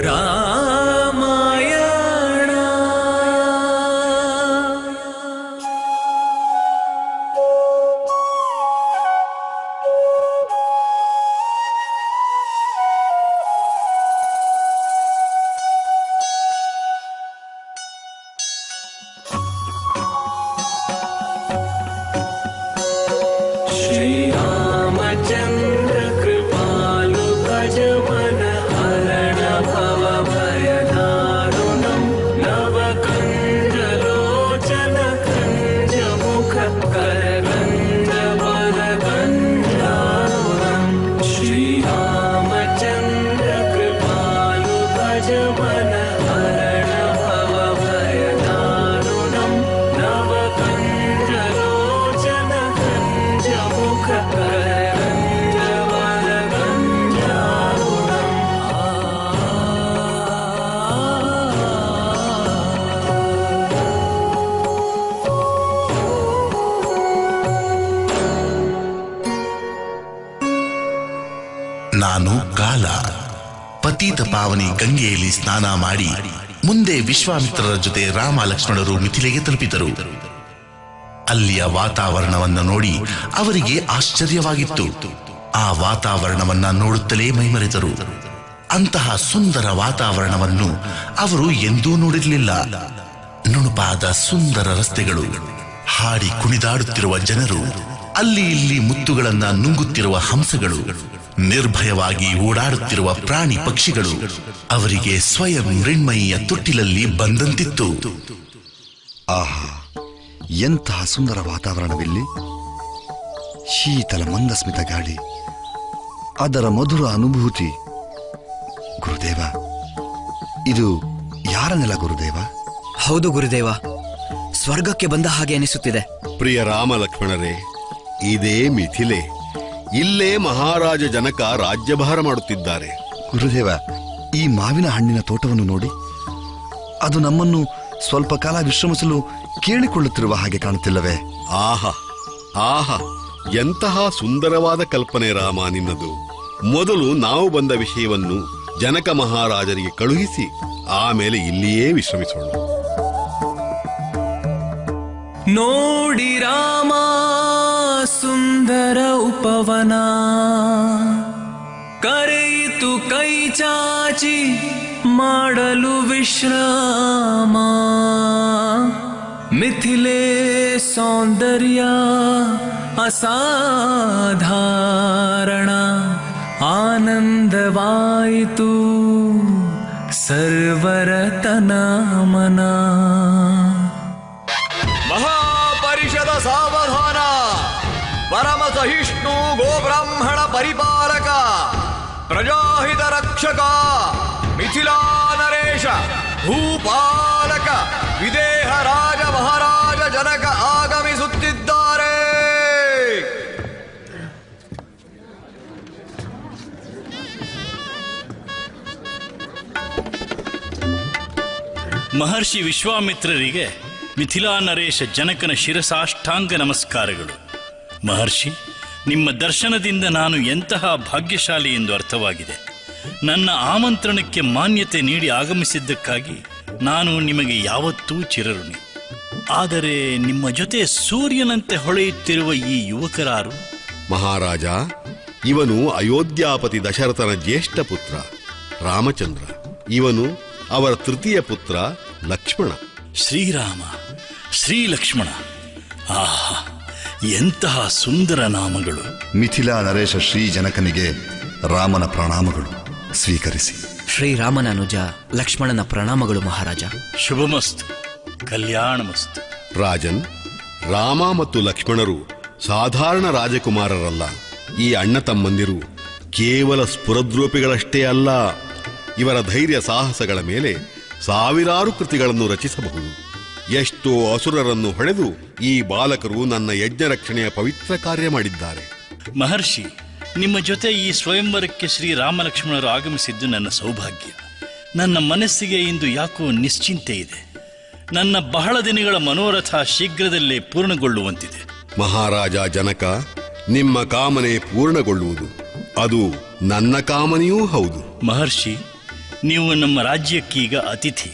ರಾಮಾಯಣ. ಶ್ರೀರಾಮಚಂದ್ರ ಕೃಪಾಲು ಭಜಮನ ಹರಣ ಭವ ಭಯದಾರುಣಂ ನವಕಂಜಲೋಚನ ಕಂಜಮುಖ ಕರಗಂಧ ವರಗಂಧಾರುಣಂ. ಶ್ರೀರಾಮಚಂದ್ರ ಕೃಪಾಲು ಭಜಮನ ಹರಣ ಭವ ಭಯದಾರುಣಂ ನವಕಂಜಲೋಚನ ಕಂಜಮುಖ ಕರಗಂಧ ವರಗಂಧಾರುಣಂ. ನಾನು ಕಾಲ. ಪತೀತ ಪಾವನಿ ಗಂಗೆಯಲ್ಲಿ ಸ್ನಾನ ಮಾಡಿ ಮುಂದೆ ವಿಶ್ವಾಮಿತ್ರರ ಜೊತೆ ರಾಮ ಲಕ್ಷ್ಮಣರು ಮಿಥಿಲೆಗೆ ತಲುಪಿದರು. ಅಲ್ಲಿಯ ವಾತಾವರಣವನ್ನ ನೋಡಿ ಅವರಿಗೆ ಆಶ್ಚರ್ಯವಾಗಿತ್ತು. ಆ ವಾತಾವರಣವನ್ನ ನೋಡುತ್ತಲೇ ಮೈಮರೆತರು. ಅಂತಹ ಸುಂದರ ವಾತಾವರಣವನ್ನು ಅವರು ಎಂದೂ ನೋಡಿರಲಿಲ್ಲ. ನುಣುಪಾದ ಸುಂದರ ರಸ್ತೆಗಳು, ಹಾಡಿ ಕುಣಿದಾಡುತ್ತಿರುವ ಜನರು, ಅಲ್ಲಿ ಇಲ್ಲಿ ಮುತ್ತುಗಳನ್ನ ನುಂಗುತ್ತಿರುವ ಹಂಸಗಳು, ನಿರ್ಭಯವಾಗಿ ಓಡಾಡುತ್ತಿರುವ ಪ್ರಾಣಿ ಪಕ್ಷಿಗಳು ಅವರಿಗೆ ಸ್ವಯಂ ಮೃಣ್ಮಯಿಯ ತೊಟ್ಟಿಲಲ್ಲಿ ಬಂದಂತಿತ್ತು. ಆಹಾ, ಎಂತಹ ಸುಂದರ ವಾತಾವರಣವಿಲ್ಲಿ! ಶೀತಲ ಮಂದಸ್ಮಿತ ಗಾಳಿ, ಅದರ ಮಧುರ ಅನುಭೂತಿ. ಗುರುದೇವ, ಇದು ಯಾರ ನೆಲ ಗುರುದೇವ? ಹೌದು ಗುರುದೇವ, ಸ್ವರ್ಗಕ್ಕೆ ಬಂದ ಹಾಗೆ ಅನಿಸುತ್ತಿದೆ. ಪ್ರಿಯ ರಾಮ ಲಕ್ಷ್ಮಣರೇ, ಇದೇ ಮಿಥಿಲೆ. ಇಲ್ಲೇ ಮಹಾರಾಜ ಜನಕ ರಾಜ್ಯಭಾರ ಮಾಡುತ್ತಿದ್ದಾರೆ. ಗುರುದೇವ, ಈ ಮಾವಿನ ಹಣ್ಣಿನ ತೋಟವನ್ನು ನೋಡಿ. ಅದು ನಮ್ಮನ್ನು ಸ್ವಲ್ಪ ಕಾಲ ವಿಶ್ರಮಿಸಲು ಕೇಳಿಕೊಳ್ಳುತ್ತಿರುವ ಹಾಗೆ ಕಾಣುತ್ತಿಲ್ಲವೇ? ಆಹಾ ಆಹಾ, ಎಂತಹ ಸುಂದರವಾದ ಕಲ್ಪನೆ ರಾಮ ನಿನ್ನದು. ಮೊದಲು ನಾವು ಬಂದ ವಿಷಯವನ್ನು ಜನಕ ಮಹಾರಾಜರಿಗೆ ಕಳುಹಿಸಿ ಆಮೇಲೆ ಇಲ್ಲಿಯೇ ವಿಶ್ರಮಿಸೋಣ. ನೋಡಿ ರಾಮ ಸುಂದರ ಉಪವನ, ಕರೆಯಿತು ಕೈ ಚಾಚಿ ಮಾಡಲು ವಿಶ್ರಾಮ. ಮಿಥಿಲೆ ಸೌಂದರ್ಯ ಅಸಾಧಾರಣ, ಆನಂದವಾಯಿತು ಸರ್ವರ ತನ ಮನ. ಮಹಾಪರಿಷದ ಸಾವಧಾನ, ಪರಮ ಸಹಿಷ್ಣು ಗೋಬ್ರಾಹ್ಮಣ ಪರಿಪಾಲಕ, ಪ್ರಜಾಹಿತ ರಕ್ಷಕ, ಮಿಥಿಲಾ ನರೇಶ ಭೂಪಾಲಕ, ವಿದೇಹ ರಾಜ ಮಹಾರಾಜ ಜನಕ ಆಗಮಿಸುತ್ತಿದ್ದಾರೆ. ಮಹರ್ಷಿ ವಿಶ್ವಾಮಿತ್ರರಿಗೆ ಮಿಥಿಲಾ ನರೇಶ ಜನಕನ ಶಿರಸಾಷ್ಟಾಂಗ ನಮಸ್ಕಾರಗಳು. ಮಹರ್ಷಿ, ನಿಮ್ಮ ದರ್ಶನದಿಂದ ನಾನು ಎಂತಹ ಭಾಗ್ಯಶಾಲಿ ಎಂದು ಅರ್ಥವಾಗಿದೆ. ನನ್ನ ಆಮಂತ್ರಣಕ್ಕೆ ಮಾನ್ಯತೆ ನೀಡಿ ಆಗಮಿಸಿದ್ದಕ್ಕಾಗಿ ನಾನು ನಿಮಗೆ ಯಾವತ್ತೂ ಚಿರಋಣಿ. ಆದರೆ ನಿಮ್ಮ ಜೊತೆ ಸೂರ್ಯನಂತೆ ಹೊಳೆಯುತ್ತಿರುವ ಈ ಯುವಕರಾರು? ಮಹಾರಾಜ, ಇವನು ಅಯೋಧ್ಯಾಪತಿ ದಶರಥನ ಜ್ಯೇಷ್ಠ ಪುತ್ರ ರಾಮಚಂದ್ರ. ಇವನು ಅವರ ತೃತೀಯ ಪುತ್ರ ಲಕ್ಷ್ಮಣ. ಶ್ರೀರಾಮ, ಶ್ರೀಲಕ್ಷ್ಮಣ, ಆಹಾ, ಎಂತಹ ಸುಂದರ ನಾಮಗಳು! ಮಿಥಿಲಾ ನರೇಶ ಶ್ರೀ ಜನಕನಿಗೆ ರಾಮನ ಪ್ರಣಾಮಗಳು ಸ್ವೀಕರಿಸಿ. ಶ್ರೀರಾಮನ ಅನುಜ ಲಕ್ಷ್ಮಣನ ಪ್ರಣಾಮಗಳು ಮಹಾರಾಜ. ಶುಭಮಸ್ತು, ಕಲ್ಯಾಣಮಸ್ತು. ರಾಜನ್, ರಾಮ ಮತ್ತು ಲಕ್ಷ್ಮಣರು ಸಾಧಾರಣ ರಾಜಕುಮಾರರಲ್ಲ. ಈ ಅಣ್ಣ ತಮ್ಮಂದಿರು ಕೇವಲ ಸ್ಫುರದ್ರೂಪಿಗಳಷ್ಟೇ ಅಲ್ಲ. ಇವರ ಧೈರ್ಯ ಸಾಹಸಗಳ ಮೇಲೆ ಸಾವಿರಾರು ಕೃತಿಗಳನ್ನು ರಚಿಸಬಹುದು. ಎಷ್ಟೋ ಅಸುರರನ್ನು ಹೊಡೆದು ಈ ಬಾಲಕರು ನನ್ನ ಯಜ್ಞ ರಕ್ಷಣೆಯ ಪವಿತ್ರ ಕಾರ್ಯ ಮಾಡಿದ್ದಾರೆ. ಮಹರ್ಷಿ, ನಿಮ್ಮ ಜೊತೆ ಈ ಸ್ವಯಂವರಕ್ಕೆ ಶ್ರೀ ರಾಮಲಕ್ಷ್ಮಣರು ಆಗಮಿಸಿದ್ದು ನನ್ನ ಸೌಭಾಗ್ಯ. ನನ್ನ ಮನಸ್ಸಿಗೆ ಇಂದು ಯಾಕೋ ನಿಶ್ಚಿಂತೆ ಇದೆ. ನನ್ನ ಬಹಳ ದಿನಗಳ ಮನೋರಥ ಶೀಘ್ರದಲ್ಲೇ ಪೂರ್ಣಗೊಳ್ಳುವಂತಿದೆ. ಮಹಾರಾಜ ಜನಕ, ನಿಮ್ಮ ಕಾಮನೆ ಪೂರ್ಣಗೊಳ್ಳುವುದು ಅದು ನನ್ನ ಕಾಮನೆಯೂ ಹೌದು. ಮಹರ್ಷಿ, ನೀವು ನಮ್ಮ ರಾಜ್ಯಕ್ಕೀಗ ಅತಿಥಿ.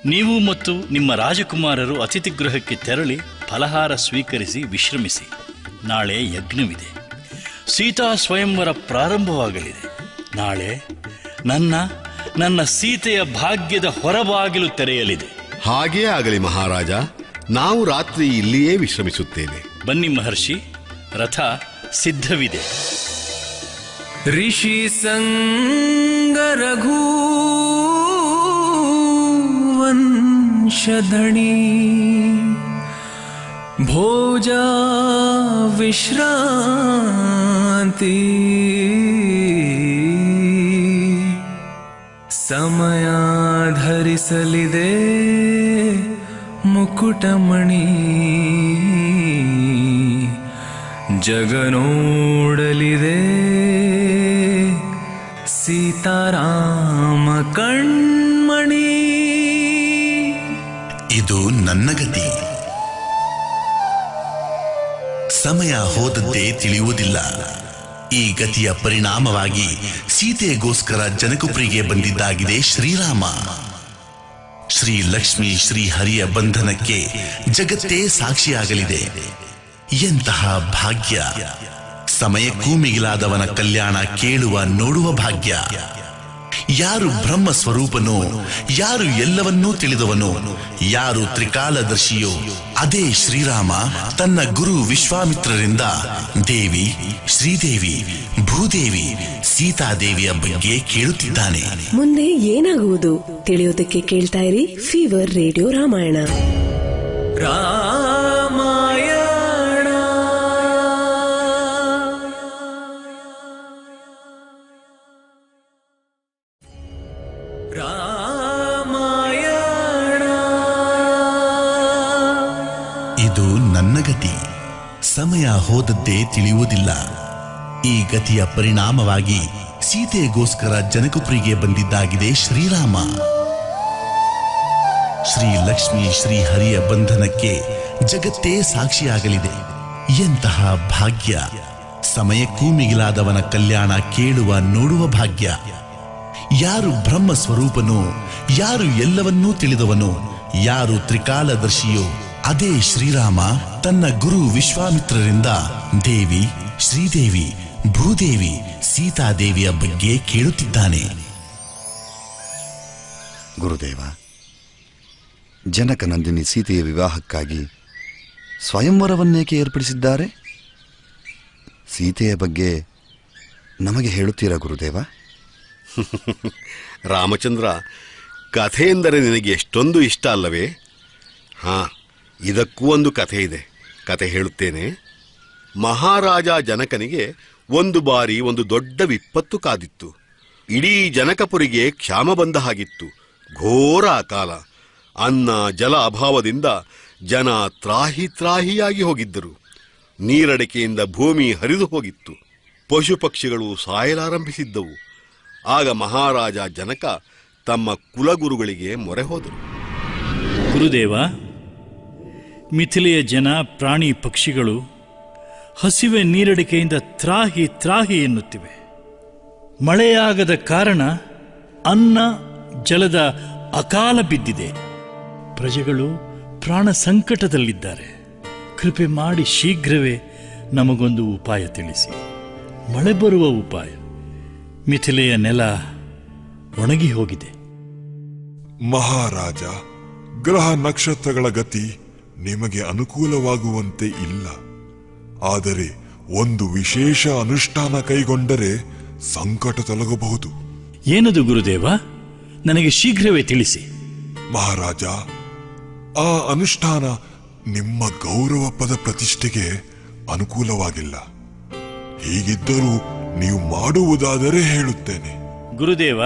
ನೀವು ಮತ್ತು ನಿಮ್ಮ ರಾಜಕುಮಾರರು ಅತಿಥಿ ಗೃಹಕ್ಕೆ ತೆರಳಿ ಫಲಹಾರ ಸ್ವೀಕರಿಸಿ ವಿಶ್ರಮಿಸಿ. ನಾಳೆ ಯಜ್ಞವಿದೆ. ಸೀತಾ ಸ್ವಯಂವರ ಪ್ರಾರಂಭವಾಗಲಿದೆ. ನಾಳೆ ನನ್ನ ಸೀತೆಯ ಭಾಗ್ಯದ ಹೊರಬಾಗಿಲು ತೆರೆಯಲಿದೆ. ಹಾಗೇ ಆಗಲಿ ಮಹಾರಾಜ. ನಾವು ರಾತ್ರಿ ಇಲ್ಲಿಯೇ ವಿಶ್ರಮಿಸುತ್ತೇವೆ. ಬನ್ನಿ ಮಹರ್ಷಿ, ರಥ ಸಿದ್ಧವಿದೆ. ऋषि संग रघुवंशधणी भोजा विश्रांति ಸಮಯಾಧರಿಸಲಿದೆ ಮುಕುಟಮಣಿ ಜಗನೋಡಲಿದೆ ಸೀತಾರಾಮ ಕಣ್ಮಣಿ. ಇದು ನನ್ನ ಗತಿ. ಸಮಯ ಹೋದಂತೆ ತಿಳಿಯುವುದಿಲ್ಲ. ಈ ಗತಿಯ ಪರಿಣಾಮವಾಗಿ ಸೀತೆಗೋಸ್ಕರ ಜನಕಪುರಿಗೆ ಬಂದಿದ್ದಾಗಿದೆ ಶ್ರೀರಾಮ. ಶ್ರೀ ಲಕ್ಷ್ಮಿ ಶ್ರೀ ಹರಿಯ ಬಂಧನಕ್ಕೆ ಜಗತ್ತೇ ಸಾಕ್ಷಿಯಾಗಲಿದೆ. ಎಂತಹ ಭಾಗ್ಯ! ಸಮಯಕ್ಕೂ ಮಿಗಿಲಾದವನ ಕಲ್ಯಾಣ ಕೇಳುವ ನೋಡುವ ಭಾಗ್ಯ. ಯಾರು ಬ್ರಹ್ಮ ಸ್ವರೂಪನೋ, ಯಾರು ಎಲ್ಲವನ್ನೂ ತಿಳಿದವನೋ, ಯಾರು ತ್ರಿಕಾಲದರ್ಶಿಯೋ ಅದೇ ಶ್ರೀರಾಮ ತನ್ನ ಗುರು ವಿಶ್ವಾಮಿತ್ರರಿಂದ ದೇವಿ, ಶ್ರೀದೇವಿ, ಭೂದೇವಿ, ಸೀತಾದೇವಿಯ ಬಗ್ಗೆ ಕೇಳುತ್ತಿದ್ದಾನೆ. ಮುಂದೆ ಏನಾಗುವುದು ತಿಳಿಯೋದಕ್ಕೆ ಕೇಳ್ತಾ ಇರಿ ಫೀವರ್ ರೇಡಿಯೋ ರಾಮಾಯಣ. ಇದು ನನ್ನ ಗತಿ. ಸಮಯ ಹೋದದ್ದೇ ತಿಳಿಯುವುದಿಲ್ಲ. ಈ ಗತಿಯ ಪರಿಣಾಮವಾಗಿ ಸೀತೆಗೋಸ್ಕರ ಜನಕಪುರಿಗೆ ಬಂದಿದ್ದಾಗಿದೆ ಶ್ರೀರಾಮ. ಶ್ರೀ ಲಕ್ಷ್ಮಿ ಶ್ರೀ ಹರಿಯ ಬಂಧನಕ್ಕೆ ಜಗತ್ತೇ ಸಾಕ್ಷಿಯಾಗಲಿದೆ. ಎಂತಹ ಭಾಗ್ಯ! ಸಮಯಕ್ಕೂ ಮಿಗಿಲಾದವನ ಕಲ್ಯಾಣ ಕೇಳುವ ನೋಡುವ ಭಾಗ್ಯ. ಯಾರು ಬ್ರಹ್ಮ ಸ್ವರೂಪನೋ, ಯಾರು ಎಲ್ಲವನ್ನೂ ತಿಳಿದವನೋ, ಯಾರು ತ್ರಿಕಾಲದರ್ಶಿಯೋ ಅದೇ ಶ್ರೀರಾಮ ತನ್ನ ಗುರು ವಿಶ್ವಾಮಿತ್ರರಿಂದ ದೇವಿ, ಶ್ರೀದೇವಿ, ಭೂದೇವಿ, ಸೀತಾದೇವಿಯ ಬಗ್ಗೆ ಕೇಳುತ್ತಿದ್ದಾನೆ. ಗುರುದೇವ, ಜನಕ ನಂದಿನಿ ಸೀತೆಯ ವಿವಾಹಕ್ಕಾಗಿ ಸ್ವಯಂವರವನ್ನೇಕೆ ಏರ್ಪಡಿಸಿದ್ದಾರೆ? ಸೀತೆಯ ಬಗ್ಗೆ ನಮಗೆ ಹೇಳುತ್ತೀರಾ ಗುರುದೇವ? ರಾಮಚಂದ್ರ, ಕಥೆ ಎಂದರೆ ನಿನಗೆ ಎಷ್ಟೊಂದು ಇಷ್ಟ ಅಲ್ಲವೇ? ಇದಕ್ಕೂ ಒಂದು ಕಥೆ ಇದೆ. ಕಥೆ ಹೇಳುತ್ತೇನೆ. ಮಹಾರಾಜ ಜನಕನಿಗೆ ಒಂದು ಬಾರಿ ಒಂದು ದೊಡ್ಡ ವಿಪತ್ತು ಕಾದಿತ್ತು. ಇಡೀ ಜನಕಪುರಿಗೆ ಕ್ಷಾಮ ಬಂದ ಹಾಗಿತ್ತು. ಘೋರ ಅಕಾಲ. ಅನ್ನ ಜಲ ಅಭಾವದಿಂದ ಜನ ತ್ರಾಹಿಯಾಗಿ ಹೋಗಿದ್ದರು. ನೀರಡಿಕೆಯಿಂದ ಭೂಮಿ ಹರಿದು ಹೋಗಿತ್ತು. ಪಶು ಪಕ್ಷಿಗಳು ಸಾಯಲಾರಂಭಿಸಿದ್ದವು. ಆಗ ಮಹಾರಾಜ ಜನಕ ತಮ್ಮ ಕುಲಗುರುಗಳಿಗೆ ಮೊರೆ ಹೋದರು. ಗುರುದೇವ, ಮಿಥಿಲೆಯ ಜನ, ಪ್ರಾಣಿ ಪಕ್ಷಿಗಳು ಹಸಿವೆ ನೀರಡಿಕೆಯಿಂದ ತ್ರಾಹಿ ಎನ್ನುತ್ತಿವೆ. ಮಳೆಯಾಗದ ಕಾರಣ ಅನ್ನ ಜಲದ ಅಕಾಲ ಬಿದ್ದಿದೆ. ಪ್ರಜೆಗಳು ಪ್ರಾಣ ಸಂಕಟದಲ್ಲಿದ್ದಾರೆ. ಕೃಪೆ ಮಾಡಿ ಶೀಘ್ರವೇ ನಮಗೊಂದು ಉಪಾಯ ತಿಳಿಸಿ. ಮಳೆ ಬರುವ ಉಪಾಯ. ಮಿಥಿಲೆಯ ನೆಲ ಒಣಗಿ ಹೋಗಿದೆ. ಮಹಾರಾಜ, ಗ್ರಹ ನಕ್ಷತ್ರಗಳ ಗತಿ ನಿಮಗೆ ಅನುಕೂಲವಾಗುವಂತೆ ಇಲ್ಲ. ಆದರೆ ಒಂದು ವಿಶೇಷ ಅನುಷ್ಠಾನ ಕೈಗೊಂಡರೆ ಸಂಕಟ ತೊಲಗಬಹುದು. ಏನದು ಗುರುದೇವ? ನನಗೆ ಶೀಘ್ರವೇ ತಿಳಿಸಿ. ಮಹಾರಾಜ, ಆ ಅನುಷ್ಠಾನ ನಿಮ್ಮ ಗೌರವ ಪದ ಪ್ರತಿಷ್ಠೆಗೆ ಅನುಕೂಲವಾಗಿಲ್ಲ. ಹೀಗಿದ್ದರೂ ನೀವು ಮಾಡುವುದಾದರೆ ಹೇಳುತ್ತೇನೆ. ಗುರುದೇವ,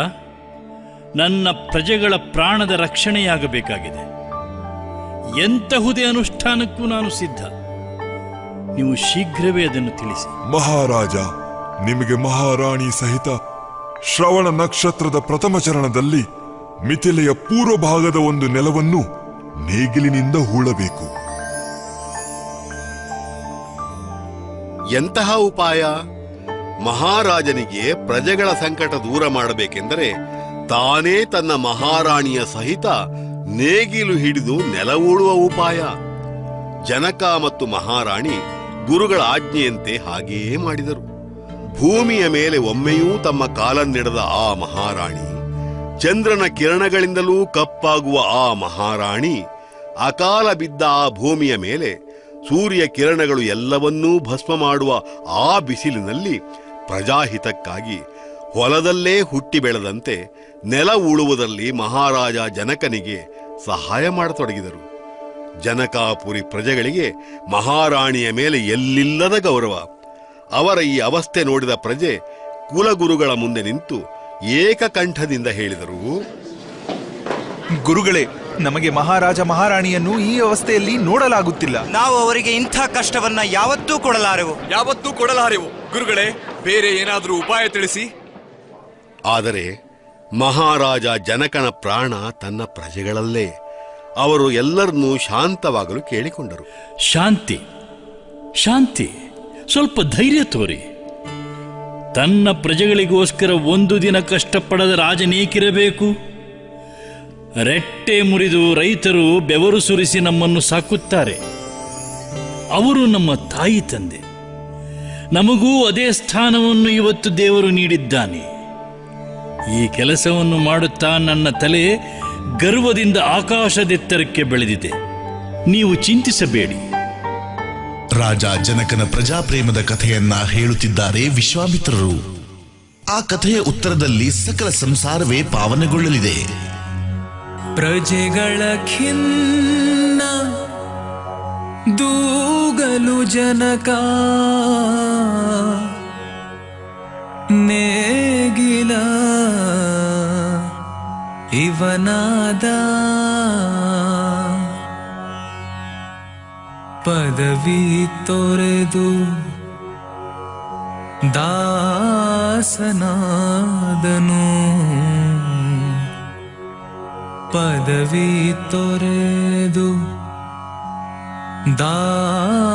ನನ್ನ ಪ್ರಜೆಗಳ ಪ್ರಾಣದ ರಕ್ಷಣೆಯಾಗಬೇಕಾಗಿದೆ. ಎಂತಹುದೇ ಅನುಷ್ಠಾನಕ್ಕೂ ನಾನು ಸಿದ್ಧ. ನೀವು ಶೀಘ್ರವೇ ಅದನ್ನು ತಿಳಿಸಿ. ಮಹಾರಾಜ, ನಿಮಗೆ ಮಹಾರಾಣಿ ಸಹಿತ ಶ್ರವಣ ನಕ್ಷತ್ರದ ಪ್ರಥಮ ಚರಣದಲ್ಲಿ ಮಿಥಿಲೆಯ ಪೂರ್ವ ಭಾಗದ ಒಂದು ನೆಲವನ್ನು ನೇಗಿಲಿನಿಂದ ಹೂಳಬೇಕು. ಎಂತಹ ಉಪಾಯ? ಮಹಾರಾಜನಿಗೆ ಪ್ರಜೆಗಳ ಸಂಕಟ ದೂರ ಮಾಡಬೇಕೆಂದರೆ ತಾನೇ ತನ್ನ ಮಹಾರಾಣಿಯ ಸಹಿತ ನೇಗಿಲು ಹಿಡಿದು ನೆಲ ಉಳುವ ಉಪಾಯ. ಜನಕ ಮತ್ತು ಮಹಾರಾಣಿ ಗುರುಗಳ ಆಜ್ಞೆಯಂತೆ ಹಾಗೆಯೇ ಮಾಡಿದರು. ಭೂಮಿಯ ಮೇಲೆ ಒಮ್ಮೆಯೂ ತಮ್ಮ ಕಾಲನ್ನಿಡದ ಆ ಮಹಾರಾಣಿ, ಚಂದ್ರನ ಕಿರಣಗಳಿಂದಲೂ ಕಪ್ಪಾಗುವ ಆ ಮಹಾರಾಣಿ, ಅಕಾಲ ಬಿದ್ದ ಆ ಭೂಮಿಯ ಮೇಲೆ ಸೂರ್ಯ ಕಿರಣಗಳು ಎಲ್ಲವನ್ನೂ ಭಸ್ಮ ಮಾಡುವ ಆ ಬಿಸಿಲಿನಲ್ಲಿ ಪ್ರಜಾಹಿತಕ್ಕಾಗಿ ಹೊಲದಲ್ಲೇ ಹುಟ್ಟಿ ಬೆಳೆದಂತೆ ನೆಲ ಉಳುವುದರಲ್ಲಿ ಮಹಾರಾಜ ಜನಕನಿಗೆ ಸಹಾಯ ಮಾಡತೊಡಗಿದರು. ಜನಕಾಪುರಿ ಪ್ರಜೆಗಳಿಗೆ ಮಹಾರಾಣಿಯ ಮೇಲೆ ಎಲ್ಲಿಲ್ಲದ ಗೌರವ. ಅವರ ಈ ಅವಸ್ಥೆ ನೋಡಿದ ಪ್ರಜೆ ಕುಲಗುರುಗಳ ಮುಂದೆ ನಿಂತು ಏಕಕಂಠದಿಂದ ಹೇಳಿದರು, ಗುರುಗಳೇ, ನಮಗೆ ಮಹಾರಾಜ ಮಹಾರಾಣಿಯನ್ನು ಈ ಅವಸ್ಥೆಯಲ್ಲಿ ನೋಡಲಾಗುತ್ತಿಲ್ಲ. ನಾವು ಅವರಿಗೆ ಇಂಥ ಕಷ್ಟವನ್ನ ಯಾವತ್ತೂ ಕೊಡಲಾರೆವು. ಗುರುಗಳೇ, ಬೇರೆ ಏನಾದರೂ ಉಪಾಯ ತಿಳಿಸಿ. ಆದರೆ ಮಹಾರಾಜ ಜನಕನ ಪ್ರಾಣ ತನ್ನ ಪ್ರಜೆಗಳಲ್ಲೇ. ಅವರು ಎಲ್ಲರನ್ನೂ ಶಾಂತವಾಗಲು ಕೇಳಿಕೊಂಡರು. ಶಾಂತಿ, ಶಾಂತಿ, ಸ್ವಲ್ಪ ಧೈರ್ಯ ತೋರಿ. ತನ್ನ ಪ್ರಜೆಗಳಿಗೋಸ್ಕರ ಒಂದು ದಿನ ಕಷ್ಟಪಡದ ರಾಜನೇಕಿರಬೇಕು? ರೆಟ್ಟೆ ಮುರಿದು ರೈತರು ಬೆವರು ಸುರಿಸಿ ನಮ್ಮನ್ನು ಸಾಕುತ್ತಾರೆ. ಅವರು ನಮ್ಮ ತಾಯಿ ತಂದೆ. ನಮಗೂ ಅದೇ ಸ್ಥಾನವನ್ನು ಇವತ್ತು ದೇವರು ನೀಡಿದ್ದಾನೆ. ಈ ಕೆಲಸವನ್ನು ಮಾಡುತ್ತಾ ನನ್ನ ತಲೆ ಗರ್ವದಿಂದ ಆಕಾಶದೆತ್ತರಕ್ಕೆ ಬೆಳೆದಿದೆ. ನೀವು ಚಿಂತಿಸಬೇಡಿ. ರಾಜ ಜನಕನ ಪ್ರಜಾಪ್ರೇಮದ ಕಥೆಯನ್ನ ಹೇಳುತ್ತಿದ್ದಾರೆ ವಿಶ್ವಾಮಿತ್ರರು. ಆ ಕಥೆಯ ಉತ್ತರದಲ್ಲಿ ಸಕಲ ಸಂಸಾರವೇ ಪಾವನಗೊಳ್ಳಲಿದೆ. ಪ್ರಜೆಗಳ ಖಿನ್ನ ದೂಗಲು ಜನಕ, ನೇಗಿಲ ಇವನಾದ, ಪದವಿ ತೊರೆದು ದಾಸನಾದನು, ಪದವಿ ತೊರೆದು ದಾಸನಾದನು.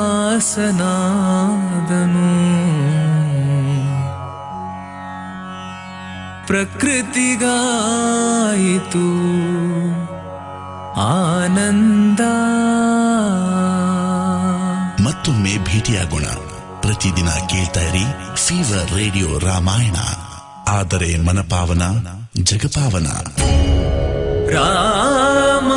ಪ್ರಕೃತಿಗಾಯಿತು ಆನಂದ. ಮತ್ತೊಮ್ಮೆ ಭೇಟಿಯಾಗೋಣ. ಪ್ರತಿದಿನ ಕೇಳ್ತಾ ಇರಿ ಫೀವರ್ ರೇಡಿಯೋ ರಾಮಾಯಣ. ಆದರೆ ಮನಪಾವನ, ಜಗಪಾವನ. ರಾಮ